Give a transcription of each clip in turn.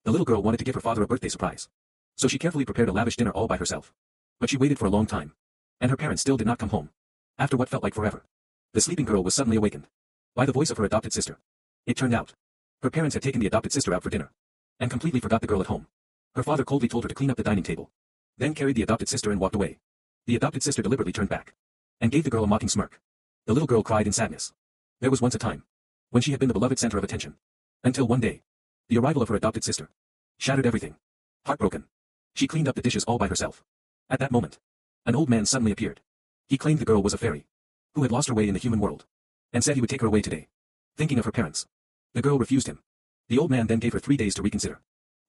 The little girl wanted to give her father a birthday surprise. So she carefully prepared a lavish dinner all by herself. But she waited for a long time. And her parents still did not come home. After what felt like forever, the sleeping girl was suddenly awakened by the voice of her adopted sister. It turned out, her parents had taken the adopted sister out for dinner and completely forgot the girl at home. Her father coldly told her to clean up the dining table, then carried the adopted sister and walked away. The adopted sister deliberately turned back and gave the girl a mocking smirk. The little girl cried in sadness. There was once a time when she had been the beloved center of attention. Until one day, the arrival of her adopted sister shattered everything. Heartbroken, she cleaned up the dishes all by herself. At that moment, an old man suddenly appeared. He claimed the girl was a fairy who had lost her way in the human world and said he would take her away today. Thinking of her parents, the girl refused him. The old man then gave her 3 days to reconsider.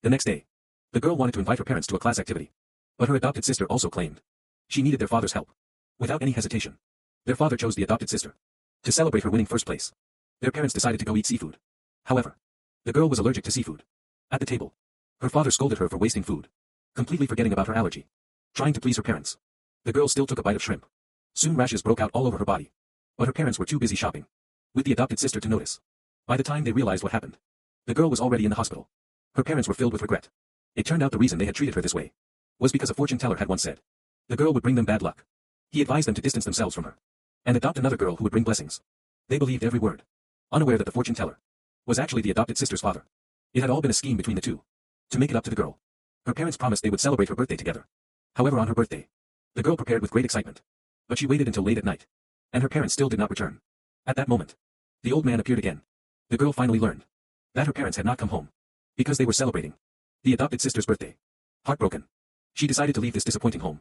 The next day, the girl wanted to invite her parents to a class activity. But her adopted sister also claimed she needed their father's help. Without any hesitation, their father chose the adopted sister to celebrate her winning first place. Their parents decided to go eat seafood. However, the girl was allergic to seafood. At the table, her father scolded her for wasting food, completely forgetting about her allergy. Trying to please her parents, the girl still took a bite of shrimp. Soon rashes broke out all over her body. But her parents were too busy shopping with the adopted sister to notice. By the time they realized what happened, the girl was already in the hospital. Her parents were filled with regret. It turned out the reason they had treated her this way was because a fortune teller had once said the girl would bring them bad luck. He advised them to distance themselves from her and adopt another girl who would bring blessings. They believed every word, unaware that the fortune teller was actually the adopted sister's father. It had all been a scheme between the two to make it up to the girl. Her parents promised they would celebrate her birthday together. However, on her birthday, the girl prepared with great excitement. But she waited until late at night, and her parents still did not return. At that moment, the old man appeared again. The girl finally learned that her parents had not come home because they were celebrating the adopted sister's birthday. Heartbroken, she decided to leave this disappointing home.